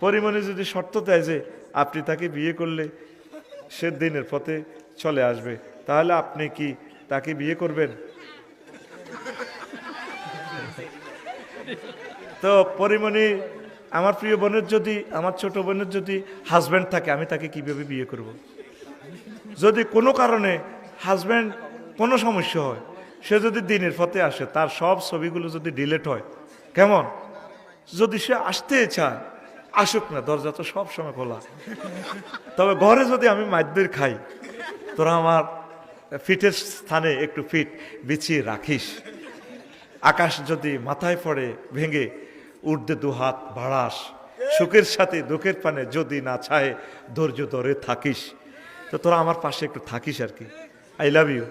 পরিমণি যদি শর্ত দেয় যে আপনি তাকে বিয়ে করলে সে দিনের পথে চলে আসবে, তাহলে আপনি কি তাকে বিয়ে করবেন? তো পরিমণি, আমার প্রিয় বোনের যদি, আমার ছোট বোনের যদি হাজব্যান্ড থাকে, আমি তাকে কিভাবে বিয়ে করব? যদি কোনো কারণে হাজব্যান্ড কোনো সমস্যা হয়, সে যদি দিনের পথে আসে, তার সব ছবিগুলো যদি ডিলিট হয়, কেমন? যদি সে আসতে চায় আসুক না, দরজা তো সব সময় খোলা। তবে ঘরে যদি আমি মাইদ্যের খাই, তোরা আমার ফিটের স্থানে একটু ফিট বিছিয়ে রাখিস। আকাশ যদি মাথায় পড়ে ভেঙে ঊর্ধ্বে দুহাত বাড়াস, সুখের সাথে দুঃখের পানে যদি না চায় ধৈর্য ধরে থাকিস। তো তোরা আমার পাশে একটু থাকিস আর কি। I love you.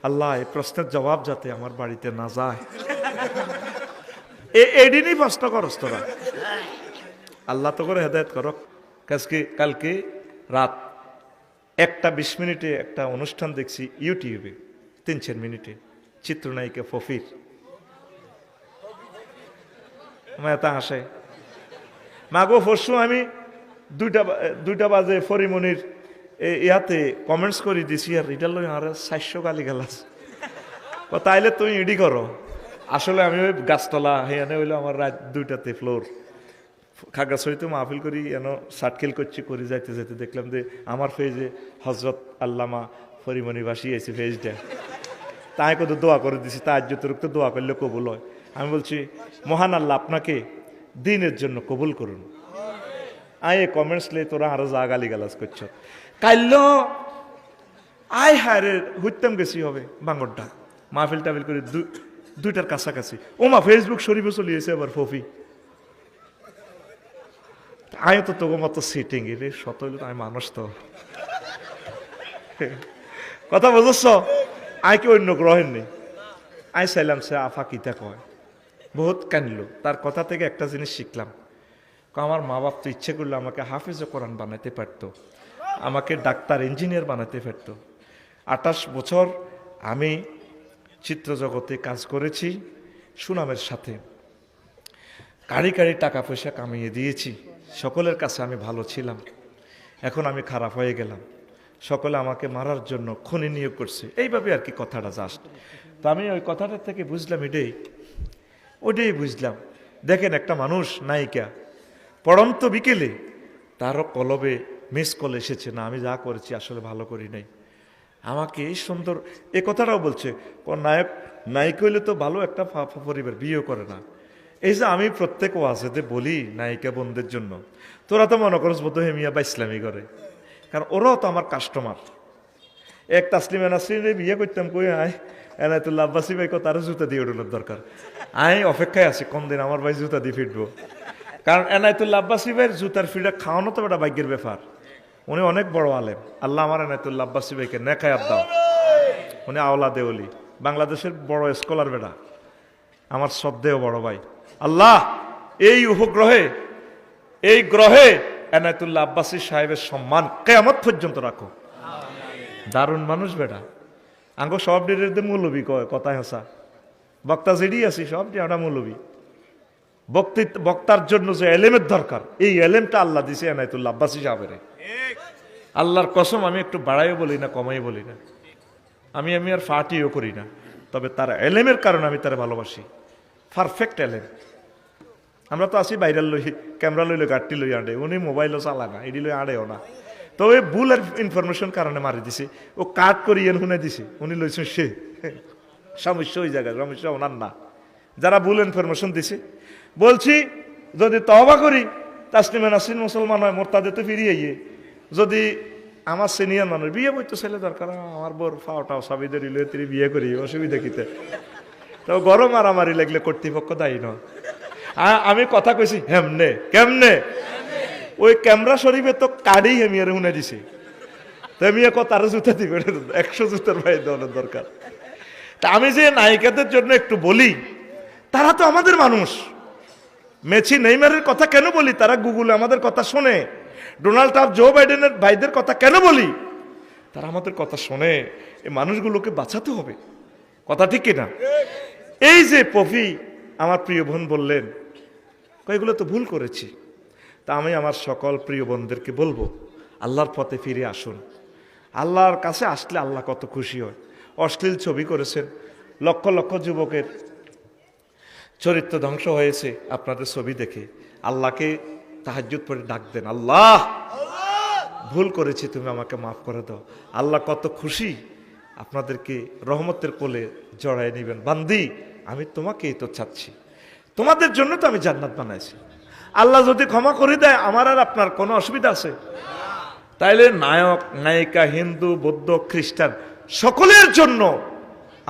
আল্লাহ, এই প্রশ্নের জবাব যাতে আমার বাড়িতে না যায়, এদিনই প্রশ্ন করস তোরা। আল্লাহ তো করে হেদায়েত করক। কালকে রাত 1:20 একটা অনুষ্ঠান দেখছি ইউটিউবে, 3-4 মিনিটে, চিত্রনায়িকা ফফির মেতা হাসে। মাগো পরশু আমি 2টা বাজে ফরিমনির ইয়াতে কমেন্টস করে দিছি, আর এটা লই আর 400 গালি গালাস। তাইলে তুমি ইডি করো। আসলে আমি ওই গাছতলা হেয়ানে হইলো আমার রাত 2টাতে ফ্লোর খাগড়াছড়িতে মাহফিল করি, এন সাটখিল করছি, করে যাইতে যাইতে দেখলাম যে আমার ফেজে হজরত আল্লামা ফরিমনি বাসি আইছে ফেজটা। তাই কত দোয়া করে দিছি, তা আজ্যতরুক্ত দোয়া করলে কবুল হয়। আমি বলছি, মহান আল্লাহ আপনাকে দিনের জন্য কবুল করুন। আয় কমেন্টস লে তোরা আরো যা গালি গালাজ করছ। কাইল আয় হায় হুইতাম গেছি হবে বাঙ্গরটা মাহফিল টাফিল করে 2টার কাছাকাছি। ওমা ফেসবুক শরীফে চলিয়েছে আবার ফফি। আয় তো তোর মতো সিটিং রে, শত হইলে তো আমি মানুষ তো। কথা বুঝছ? আয় কি অন্য গ্রহের নেই। আয় চাইলাম সে আফা কিতা কয়, বহুত কানলো। তার কথা থেকে একটা জিনিস শিখলাম। আমার মা বাপ তো ইচ্ছে করলে আমাকে হাফেজে কোরআন বানাতে পারতো, আমাকে ডাক্তার ইঞ্জিনিয়ার বানাতে পারতো। 28 বছর আমি চিত্র জগতে কাজ করেছি সুনামের সাথে, কারি টাকা পয়সা কামিয়ে দিয়েছি, সকলের কাছে আমি ভালো ছিলাম। এখন আমি খারাপ হয়ে গেলাম, সকলে আমাকে মারার জন্য খুনি নিয়োগ করছে, এইভাবে আর কি কথাটা জাস্ট। তো আমি ওই কথাটা থেকে বুঝলাম ওইটাই বুঝলাম। দেখেন, একটা মানুষ নায়িকা পড়ন্ত বিকেলে তারও কলবে মিস কল এসেছে, না আমি যা করেছি আসলে ভালো করি নাই, আমাকে এই সুন্দর এ কথাটাও বলছে। নায়ক হইলে তো ভালো একটা পরিবার বিয়ে করে না। এই যে আমি প্রত্যেক ওয়াজেতে বলি নায়িকা বোনদের জন্য, তোরা তো মনে করস বোধ হেমিয়া বা ইসলামী করে, কারণ ওরাও তো আমার কাস্টমার। এক তাসলিমা নাসরিনের বিয়ে করতাম, কই আয় এনায়তুল্লাহ আব্বাসী ভাই তারও জুতা দিয়ে উঠলোর দরকার। আমি অপেক্ষায় আছি কোন দিন আমার ভাই জুতা দিয়ে ফিরবো, কারণ এনায়তুল্লাহ আব্বাসী ভাইয়ের জুতার ফিটা খাওয়ানো তো একটা ভাগ্যের ব্যাপার। উনি অনেক বড় আলেম। আল্লাহ আমার এনায়তুল্লাহ আব্বাসী ভাইকে নেকায়াত দাও। উনি আওলা দেওলি, বাংলাদেশের বড় স্কলার বেটা, আমার শ্রদ্ধেয় বড় ভাই। আল্লাহ এই উপগ্রহে, এই গ্রহে এনায়তুল্লাহ আব্বাসী সাহেবের সম্মান কিয়ামত পর্যন্ত রাখো। দারুণ মানুষ বেটা। আঙ্গ সব ডিরে মৌলবী কয়, কথায় হাসা বক্তা যেডি আছি সব আমরা মৌলবী। বক্তার জন্য যে এলেমের দরকার, এই এলেমটা আল্লাহ দিছে এনায়তুল্লাহ আব্বাসী সাহেবের। আল্লাহর কসম, আমি একটু বাড়াইও বলি না, কমাই বলি না, আমি আর ফাটিও করি না, তবে তার এলেমের কারণে আমি তারা ভালোবাসি। পারফেক্ট এলেম। আমরা তো আসি বাইরের লই, ক্যামেরা লইলে গাড়টি লই আঁড়ে, উনি মোবাইলও চালা না, এটি লই আঁড়েও না। তো ওই ভুল আর ইনফরমেশন কারণে মারি দিছে, ও কাট করি এন শুনে দিছে, উনি লইছেন সে। সমস্যা ওই জায়গায়, সমস্যা ওনার না, যারা ভুল ইনফরমেশন দিছে। বলছি যদি তওবা করি, তাসলিমা নাসরিন মুসলমান হয়, মোরতাদে তো ফিরিয়ে গিয়ে যদি আমার সিনিয়র মানুষ বিয়ে বইতো ছেলে দরকার, আমার বোর ফাওটাও সাবিদের তিনি বিয়ে করি, অসুবিধা কিতে। তো গরম মারামারি লাগলে কর্তৃপক্ষ দায়ী নয়। আমি কথা কইছি হেমনে কেমনে, ওই ক্যামেরা শরীফে তো কাড়ি হেমিয়ারে শুনে দিছে, তেমিয়া তারা জুতা দিবে 100 জুতার ভাই দেওয়ার দরকার। তা আমি যে নায়িকাদের জন্য একটু বলি, তারা তো আমাদের মানুষ। মেসি নেইমারের কথা কেন বলি? তারা গুগলে আমাদের কথা শোনে। ডোনাল্ড ট্রাম্প, জো বাইডেনের ভাইদের কথা কেন বলি? তারা আমাদের কথা শোনে। এই মানুষগুলোকে বাঁচাতে হবে, কথা ঠিক কিনা? এই যে পফি আমার প্রিয় বোন বললেন, এগুলো তো ভুল করেছি। তা আমি আমার সকল প্রিয় বোনদেরকে বলবো, আল্লাহর পথে ফিরে আসুন। আল্লাহর কাছে আসলে আল্লাহ কত খুশি হয়। অশ্লীল ছবি করেছেন, লক্ষ লক্ষ যুবকের চরিত্র ধ্বংস হয়েছে আপনাদের ছবি দেখে। আল্লাহকে তাহাজ্জুদ পড়ে ডাক দেন, আল্লাহ ভুল করেছি, তুমি আমাকে মাফ করে দাও। আল্লাহ কত খুশি, আপনাদেরকে রহমতের কোলে জড়ায় নেবেন। বান্দি, আমি তোমাকেই তো চাচ্ছি, তোমাদের জন্য তো আমি জান্নাত বানাইছি। আল্লাহ যদি ক্ষমা করে দেয়, আমার আর আপনার কোনো অসুবিধা আছে? তাইলে নায়ক নায়িকা, হিন্দু বৌদ্ধ খ্রিস্টান সকলের জন্য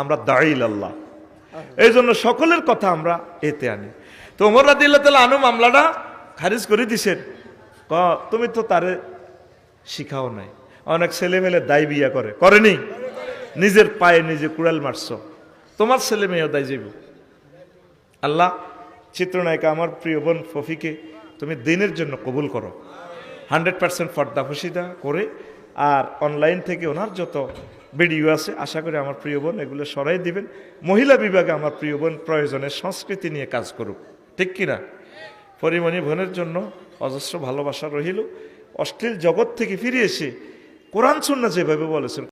আমরা দাঁড়িল আল্লাহ। এই জন্য সকলের কথা আমরা এতে আনি। তো ওমর রাদিয়াল্লাহু তাআলা আনহু মামলাটা খারিজ করে দিছেন। তুমি তো তারে শিখাও নাই। অনেক ছেলে মেয়ে দায় বিয়া করেনি, নিজের পায়ে নিজে কুড়াল মারছ, তোমার ছেলে মেয়েও দায় যাইব। আল্লাহ চিত্রনায়িকা আমার প্রিয় বোন ফফিকে তুমি দিনের জন্য কবুল করো, 100% পর্দা ফসিদা করে। আর অনলাইন থেকে ওনার যত ভিডিও আছে, আশা করি আমার প্রিয় বোন এগুলো সরাই দিবেন। মহিলা বিভাগে আমার প্রিয় বোন প্রয়োজনে সংস্কৃতি নিয়ে কাজ করুক, ঠিক কিনা? পরিমণি বোনের জন্য অজস্র ভালোবাসা রহিল। অশ্লীল জগৎ থেকে ফিরে এসে কোরআন সুন্নাহ যেভাবে বলেছেন